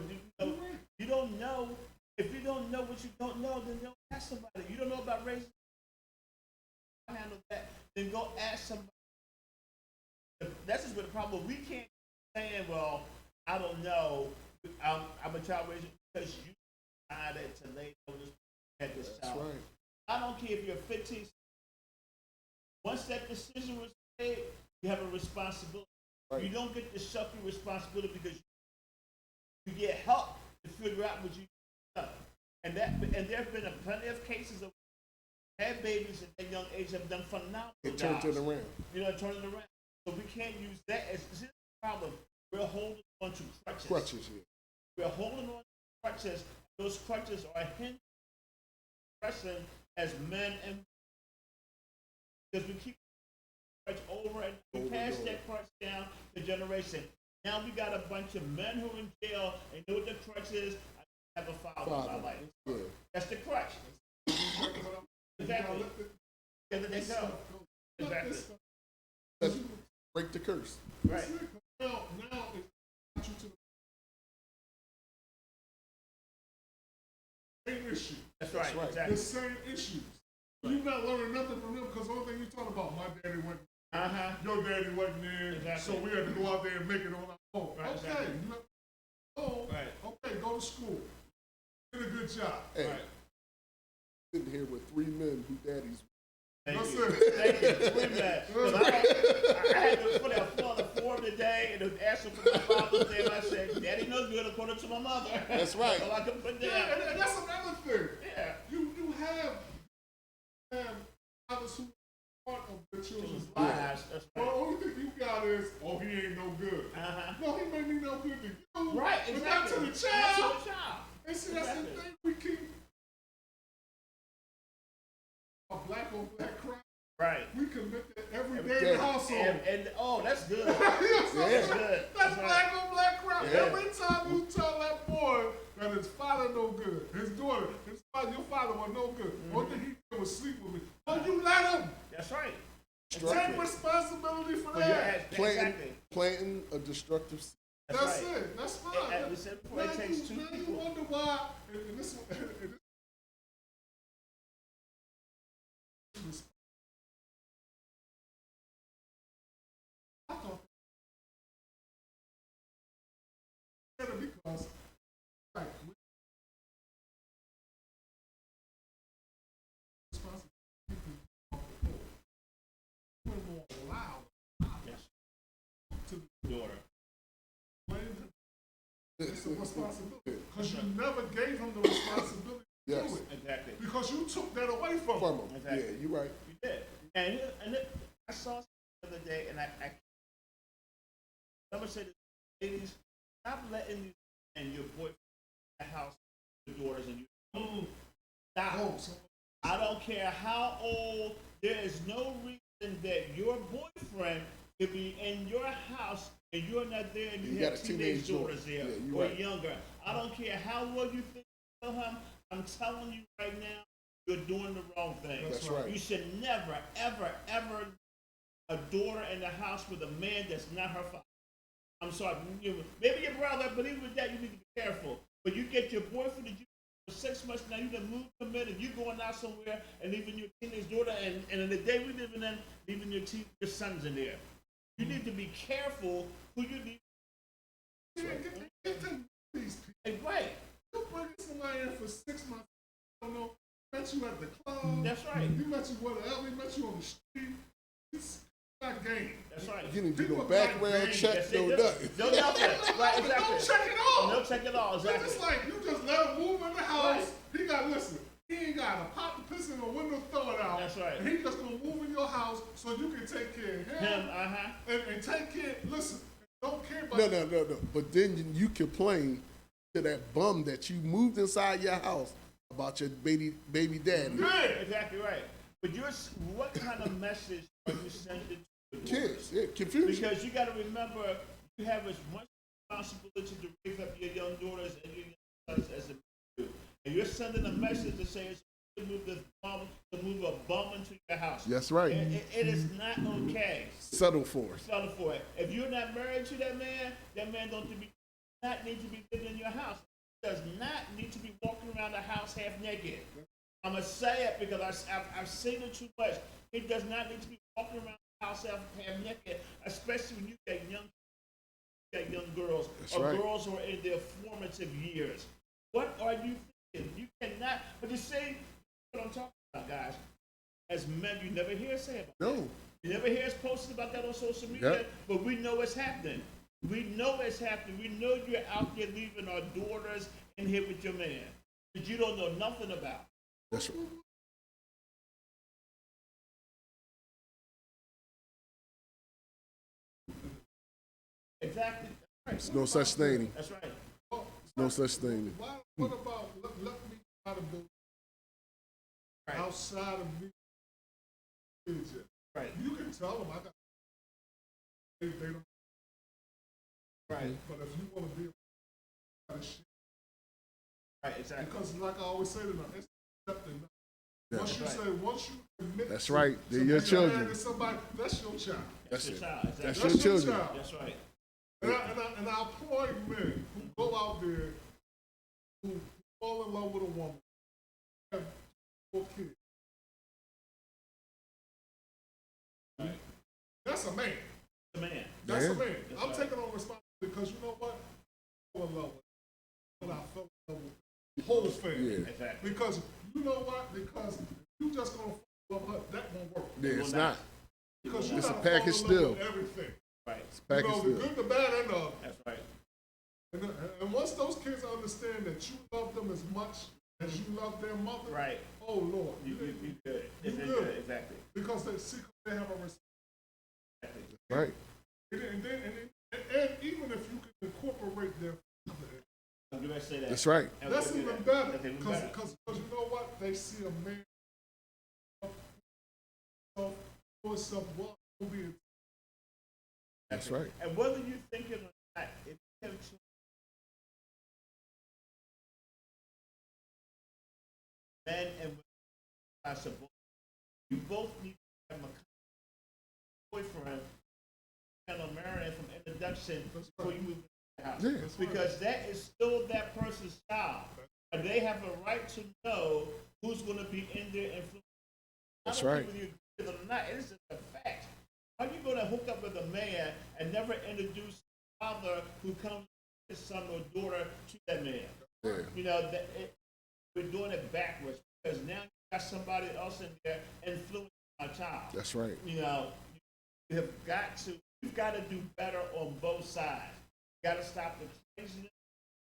you don't know. If you don't know what you don't know, then don't ask somebody. You don't know about raising. Handle that. Then go ask somebody. That's just what the problem. We can't say, well, I don't know. I'm a child raiser because you decided to lay down this at this That's child. right. I don't care if you're 15. Once that decision was made, you have a responsibility. Right. You don't get to shuffle your responsibility because you get help to figure out what you do. And there have been plenty of cases of had babies at that young age, have done phenomenal It turned jobs. it around. You know, turning around. So we can't use that as this is the problem. We're holding on to crutches. Crutches, yeah. We're holding on to crutches. Those crutches are hindering progressing as men and because we keep crutch over and we pass that crutch down to generation. Now we got a bunch of men who are in jail and know what the crutch is. I have a father in my life. Yeah. That's the crutch. Exactly. There they go. Exactly. Let's break the curse. Right. Now it's got you to the same issue. That's right. right. Exactly. The same issues. You're not learning nothing from them because the only thing you're talking about, my daddy wasn't there, your daddy wasn't there, Exactly. so we had to go out there and make it on our own. Right, Okay, exactly. you know, oh, Right. okay, go to school. Did a good job. Hey, Right. sitting here with 3 men who daddies. Thank That's you. it. Thank you. Bring that. 'Cause I had to put a fill the form today and ask for my father's day. And I said, Daddy no good according to my mother. That's right. So I can put down. Yeah, and that's another thing. Yeah. You have others who are part of the children's lives. Lives. That's Well, the right. only thing you got is, oh, he ain't no good. No, he may be no good to you. Right. But not Exactly. to the child. Not to the child. And see, that's the Exactly. thing we keep. A black on black crime. Right. We commit that every Every day in day. the household. And oh, that's good. Yes, Yeah. That's good. That's right. black on black crime. Yeah. Every time you tell that boy that his father no good, his daughter, his father, your father was no good. One thing he did was sleep with me. Oh, you let him. That's right. Take responsibility for But that. exactly. Planting a destructive seed. That's right. it. That's fine. And we said before, it takes two now you people. wonder why. And this, I thought because like we're more loud Yes. to the Daughter. blame him. It's a responsibility because you never gave him the responsibility to Yes. do it Exactly. because you took that away from From him. them. Exactly. Yeah, you're right. You did. I saw something the other day, and I said, ladies, stop letting you and your boyfriend in the house, your daughters, and you. Stop. Oh, so I don't care how old. There is no reason that your boyfriend could be in your house and you're not there, and you You have got a teenage teenage daughters daughter. there Yeah, you're or right. younger. I don't care how well you think of him. I'm telling you right now, you're doing the wrong thing. That's right. You should never, ever, ever a daughter in the house with a man that's not her father. I'm sorry. Maybe your brother, but even with that, you need to be careful. But you get your boyfriend that you for 6 months now, you done moved him in, and you going out somewhere and leaving your teenage daughter, and in the day we living in, leaving your sons in there. You need to be careful who you need. get to these people. Hey, right. You bring somebody in for 6 months. I don't know. Met you at the club. That's right. He met you whatever. He met you on the street. It's not game. That's right. You didn't do People no got background games. check, Yes, no they do. nothing. No nothing. Right, exactly. Don't check it all. No check it all. It's Exactly. just like you just let him move in the house. Right. He got listen. He ain't got to pop the piss in the window, throw it out. That's right. And he just gonna move in your house so you can take care of him. And take care. Listen, don't care about. No. But then you complain to that bum that you moved inside your house about your baby daddy. Yeah. Exactly right. But what kind of message are you sending to the Kids, yeah, confusion. Because you got to remember, you have as much responsibility to raise up your young daughters and your young sons as a man do. And you're sending a message to say it's to move a bum into your house. That's right. It is not okay. Settle for it. Settle for it. If you're not married to that man don't not need to be living in your house. He does not need to be walking around the house half naked. I'm gonna say it because I've seen it too much. He does not need to be walking around the house half naked, especially when you get young girls. That's or right. girls who are in their formative years. What are you thinking? You cannot. But you see what I'm talking about, guys. As men, you never hear us say about it. No. You never hear us posting about that on social media, Yep. but we know it's happening. We know it's happening. We know you're out there leaving our daughters in here with your man that you don't know nothing about. That's right. Exactly. That's There's no such thing. That's right. Well, No such thing. what about let me try to build outside of me? Right. You can tell them I got. They don't. Right. But if you want to be a right, exactly. because like I always say to them, it's accepting. Yeah. Once you admit That's right. They're your children. Somebody, that's your child. That's your child. Exactly. That's your children. Child. That's right. And I applaud men who go out there, who fall in love with a woman, have 4 kids. Right. That's a man. The man. That's Yeah. a man. That's I'm right. taking on responsibility because you know what? I fell in love with when I fell in love with the whole family. Yeah. Exactly. Because you know what? Because if you just gonna fall in love with her, that won't work. Yeah, it's not. Because you It's a gotta package fall in love deal. with everything. Right. It's a package You know, the deal. good, the bad, and the ugly. That's right. And once those kids understand that you love them as much as you love their mother, Right. oh Lord, You good. You It's good. Exactly. because they have a respect. Exactly. Right. And even if you can incorporate their father, I'm going to say that. That's right. And that's we'll do even that. better. That's even better. Because you know what? They see a man for himself well, will be That's right. And whether you think it or not, if you have children, men and women are supposed, you both need to have a boyfriend and a marriage from introduction before you move to the house. Yeah. Because that is still that person's child. And they have a right to know who's going to be in their influence. That's I don't right. care whether you agree with it or not. It is just a fact. How are you going to hook up with a man and never introduce a father who comes his son or daughter to that man? Yeah. You know, we're doing it backwards because now you got somebody else in there influencing my child. That's right. You know, you've got to do better on both sides. You got to stop the craziness.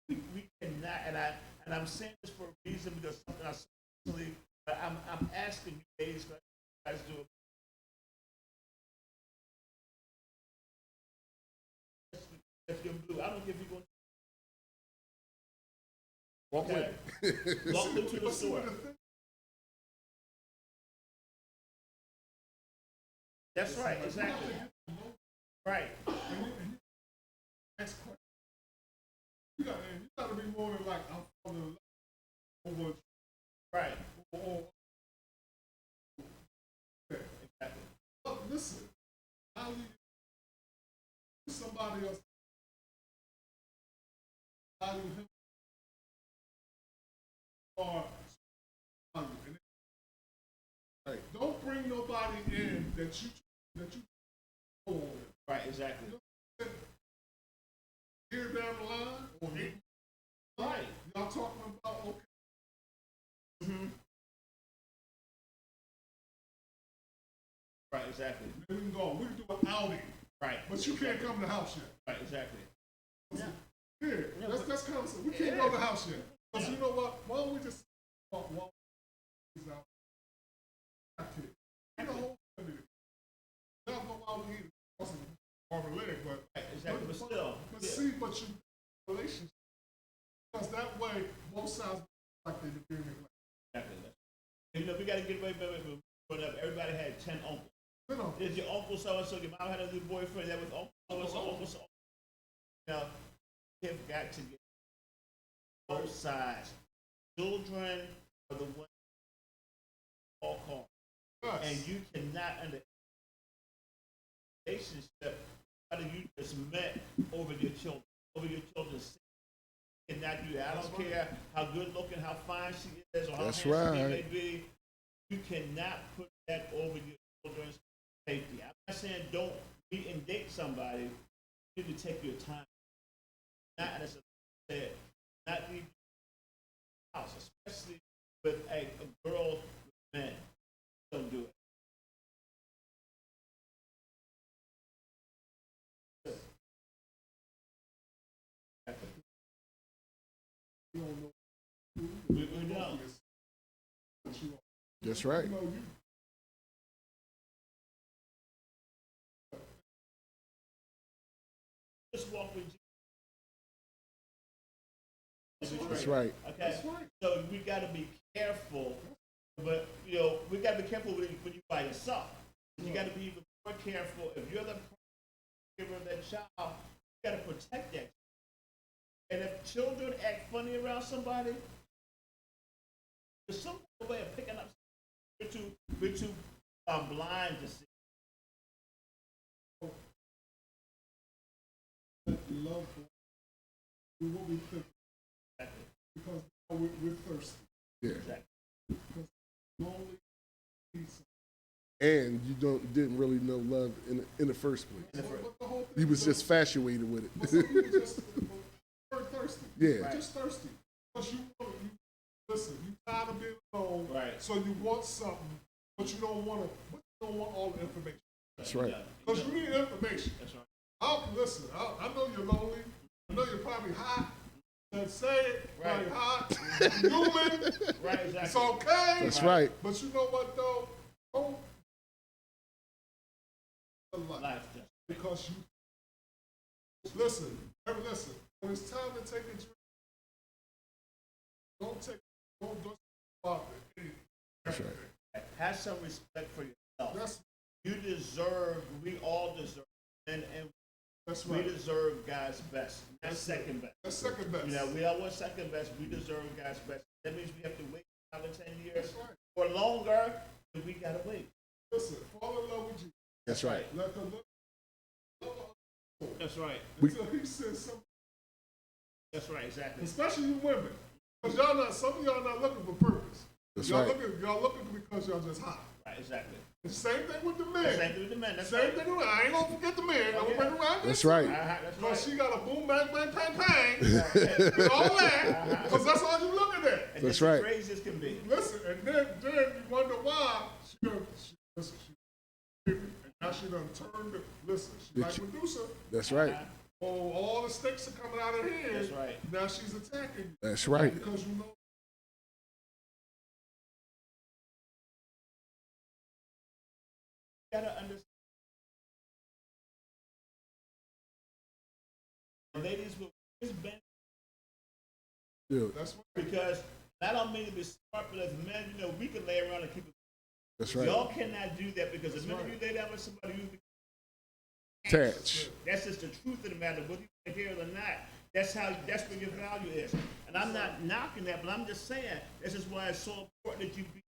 We cannot, and I'm saying this for a reason because something I recently, but I'm asking you ladies, what you guys do. If you're blue, I don't give you going. Walk Okay. with Walk them to the store. That's right, exactly. Right. next question. You gotta be more than like I'm falling in love over Right. or Exactly. look, listen, how you somebody else value him or value. Right. Don't bring nobody in that you know. Right, exactly. Here down the line or eight. Right. Y'all talking about okay. Right, exactly. Then we can go. We can do an outing. Right. But you can't come to the house yet. Right, exactly. Here, that's kind of we can't go to the house yet. Because you know what? Why don't we just walk these out? You know, whole family. Y'all go out and eat on the leg, but Right, exactly. But still. But Yeah. see, but you relationship. Because that way both sides like they're being neglected. Exactly. You know, we got to get away from growing up. Everybody had 10 uncles. You know, There's your uncle so-and-so, your mom had a new boyfriend, that was uncle so-and-so, uncle so. You know, you've got to get both sides. Children are the ones all call. yes. And you cannot under relationship how you just met over your children, over your children's cannot do that. I don't care how good looking, how fine she is, or how That's handsome he right. may be. You cannot put that over your children's safety. I'm not saying don't meet and date somebody. You need to take your time. Not as I said, not leave your house, especially with a girl with men. Don't do it. You don't know. We don't. That's right. You know, you just walk with Jesus. That's right. Okay. That's right. So we got to be careful, but we got to be careful when you by yourself. You got to be even more careful if you're the giver of that child. You got to protect that. And if children act funny around somebody, there's some way of picking up. We're too blind to see. Love we what we think because now we're thirsty. Yeah. Because lonely pizza. And you didn't really know love in the first place. But the whole thing You was just infatuated with but some people it. just are thirsty. Yeah. Right. Just thirsty. Because you listen, you tired of being alone. Right. So you want something, but you don't want all the information. That's right. Because you need information. That's right. Listen, I know you're lonely. I know you're probably hot. Just say it. Right. Probably hot. You're human. Right, exactly. It's okay. That's right. But you know what, though? Don't Life. because you listen. When it's time to take a drink, don't bother anything. That's right. Have some respect for yourself. That's You deserve. We all deserve. And that's we right. deserve God's best. Not That's second best. That's second best. We all want second best. We deserve God's best. That means we have to wait 5 or 10 years That's right. or longer. Then we gotta wait. Listen, fall in love with you. That's right. Let the love That's right. until he says something. That's right. Exactly. Especially you women, because some of y'all not looking for purpose. That's y'all right. y'all looking because y'all just hot. Right. Exactly. The same thing with the men. Same thing with the men. That's Same right. thing with I ain't gonna forget the men. I'm gonna bring around That's this. right. That's Because right. she got a boom, bang, bang, pang, pang, and all that. Because that's all you looking at. And That's just right. Crazy as can be. Listen, and then you wonder why and now she done turned it. Listen, she like Medusa. That's right. Oh, all the sticks are coming out of here. That's right. Now she's attacking you. That's right. Because you know. You gotta understand. Ladies will always bend Yeah. That's what. because not only to be smart, but as men, we can lay around and keep it. That's right. Y'all cannot do that because the minute right. you lay down with somebody, you Attach. That's just the truth of the matter, whether you want to hear it or not. That's where your value is. And I'm not knocking that, but I'm just saying this is why it's so important that you be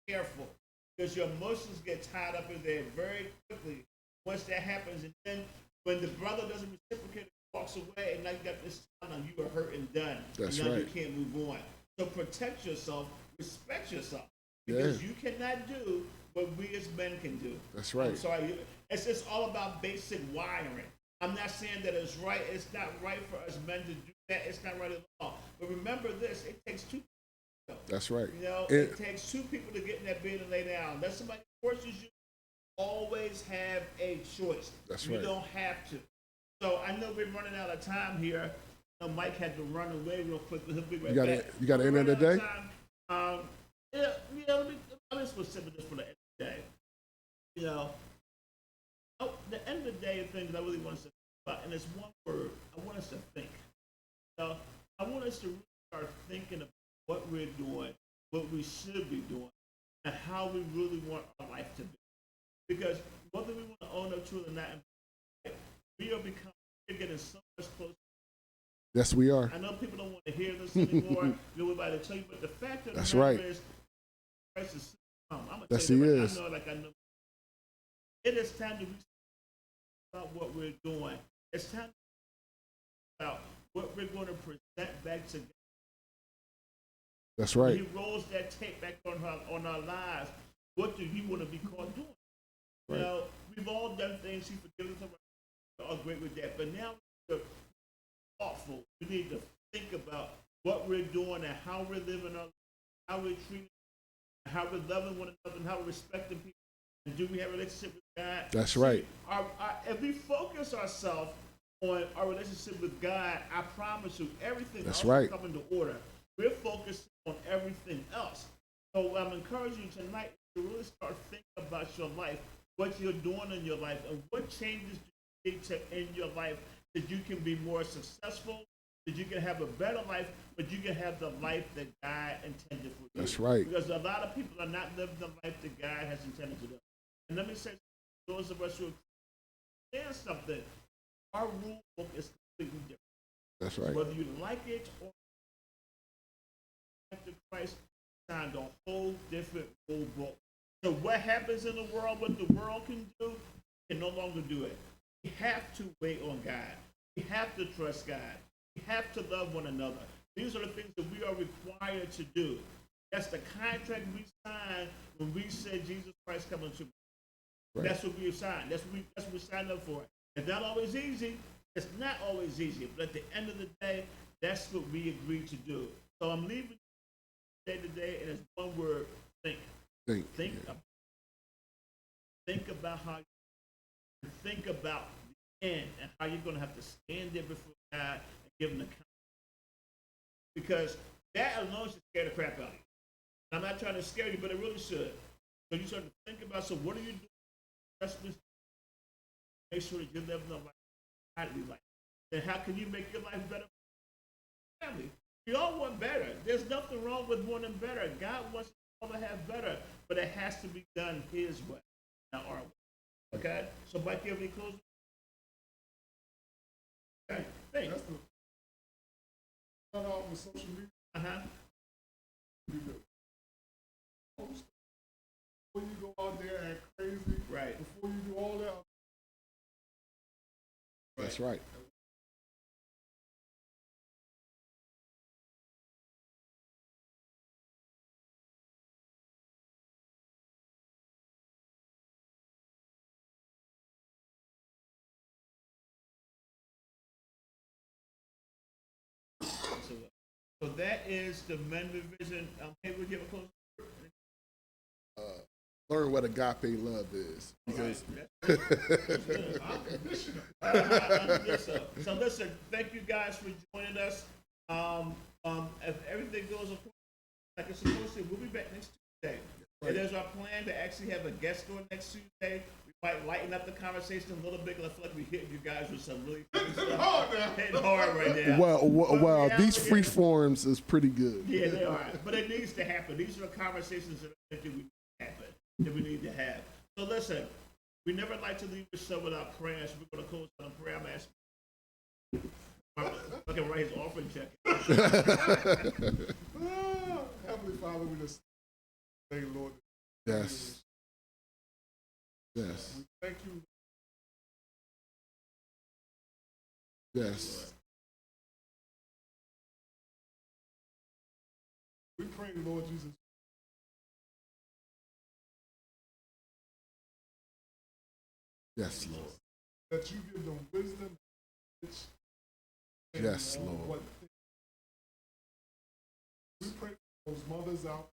careful. Because your emotions get tied up in there very quickly once that happens. And then when the brother doesn't reciprocate, walks away, and now you got this time and you are hurt and done. That's and now right. you can't move on. So protect yourself, respect yourself. Because you cannot do what we as men can do. That's right. I'm sorry. It's just all about basic wiring. I'm not saying that it's right. It's not right for us men to do that. It's not right at all. But remember this, it takes two people. That's right. It takes two people to get in that bed and lay down. Unless somebody forces you, always have a choice. That's you right. don't have to. So I know we're running out of time here. Mike had to run away real quick. He'll be right back. You got to end of the day? Let me specific this for the end of the day. The end of the day, thing that I really want us to think about, and it's one word, I want us to think. I want us to really start thinking about what we're doing, what we should be doing, and how we really want our life to be. Because whether we want to own up to it or not, we're getting so much closer. Yes, we are. I know people don't want to hear this anymore. We're about to tell you, but the fact of the That's matter right. is, Christ is come. I'm gonna Yes, tell you he that is. I know. It is time to be about what we're doing. It's time to be about what we're going to present back to God. That's right. He rolls that tape back on our lives. What do you want to be called doing? Right. We've all done things. He forgives us. We're all great with that. But now we're thoughtful. We need to think about what we're doing and how we're living our life, how we're treating, how we're loving one another, and how we're respecting people. And do we have a relationship with God? That's right. If we focus ourselves on our relationship with God, I promise you, everything else will come into order. We're focused on everything else. So I'm encouraging you tonight to really start thinking about your life, what you're doing in your life, and what changes do you need to in your life that you can be more successful, that you can have a better life, but you can have the life that God intended for you. That's right. Because a lot of people are not living the life that God has intended for them. And let me say, those of us who understand something, our rule book is completely different. That's right. Whether you like it or after Christ signed a whole different rule book. So what happens in the world, what the world can do, can no longer do it. We have to wait on God. We have to trust God. We have to love one another. These are the things that we are required to do. That's the contract we signed when we said Jesus Christ coming to. Right. That's what we signed. That's what we signed up for. It's not always easy. It's not always easy. But at the end of the day, that's what we agreed to do. So I'm leaving day to day, and it's one word: think. Think about how you think about the end and how you're going to have to stand there before God and give Him an account. Because that alone should scare the crap out of you. I'm not trying to scare you, but it really should. So you start to think about, so what are you doing? Make sure that you're living a godly life. Then how can you make your life better for your family? We all want better. There's nothing wrong with wanting better. God wants us all to have better, but it has to be done His way, not our way. Okay? So, Mike, you have any closing? Okay, thanks. That's the start off with social media. Post before you go out there and act crazy. Right. Before you do all that. That's right. So that is the men division. Hey, we'll give a close. Learn what agape love is. Because So listen, thank you guys for joining us. If everything goes like it's supposed to, we'll be back next Tuesday. Right. It is our plan to actually have a guest on next Tuesday. We might lighten up the conversation a little bit because I feel like we're hitting you guys with some really stuff. Hitting hard right now. Well, these free forms is pretty good. Yeah, they are. But it needs to happen. These are the conversations that I think we happen, that we need to have. So listen, we never like to leave the show without prayer, so we're going to close on a prayer. I'm asking. I can write his offering check. Heavenly Father, we just thank you, Lord. Yes. Yes. We thank you. Yes. We pray, Lord Jesus. Yes, Lord. That you give them wisdom. Yes, Lord. We pray for those mothers out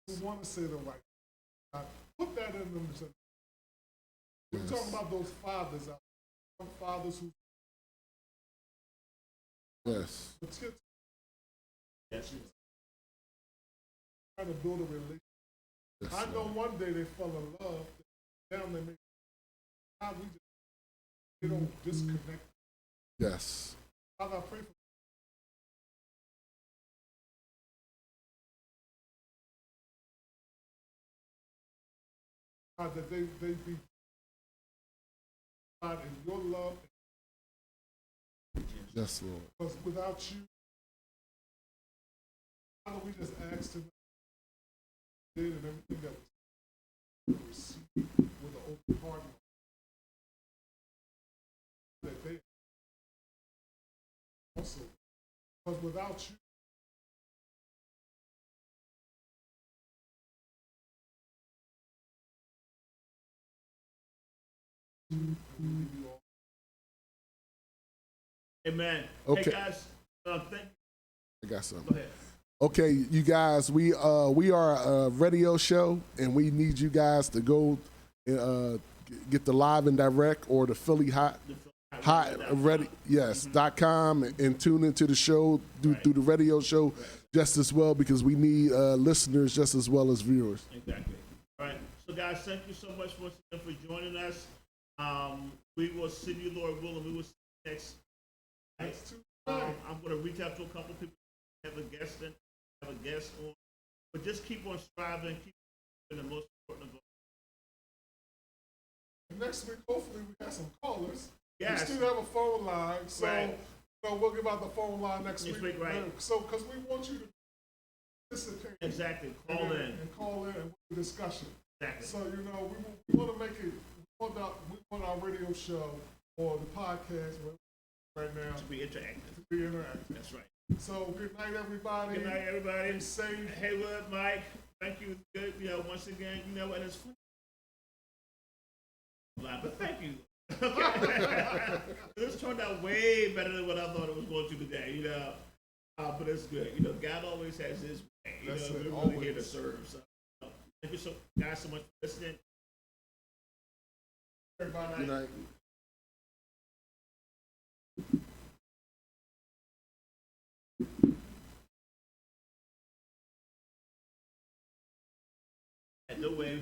who want to say the right. Put that in them. We're talking about those fathers out there. Fathers who. Yes. Yes. Trying to build a relationship. Yes, I know one day they fell in love. Now they make. Now they don't disconnect. Yes. Father, I pray for. God, that they be God in your love. Yes, Lord. Because without you, Father, we just ask tonight, did and everything that we receive with an open heart, that they also, because without you, Amen. Okay. Hey guys, thank you. I got something. Go ahead. Okay, you guys, we are a radio show, and we need you guys to go get the live and direct or the Philly Hott ready .com and tune into the show through the radio show just as well, because we need listeners just as well as viewers. Exactly. All right. So guys, thank you so much once again for joining us. We will see you, Lord willing. We will see you next. That's too I'm going to reach out to a couple of people, have a guest on, but just keep on striving, keep doing the most important of all. And next week, hopefully, we have some callers. Yes. We still have a phone line, so Right. we'll give out the phone line next week. Right. So, because we want you to participate. Exactly. Call in. And call in and with discussion. Exactly. So, we want to make it, we want our radio show or the podcast right now To be interactive. to be interactive. That's right. So, good night, everybody. Good night, everybody. Be safe. Hey, look, Mike. Thank you. Good. Once again, and it's fun. But thank you. This turned out way better than what I thought it was going to today. But it's good. God always has His way. That's We're it, really always. here to serve. So, thank you guys so much for listening. Everybody. Good night. No way.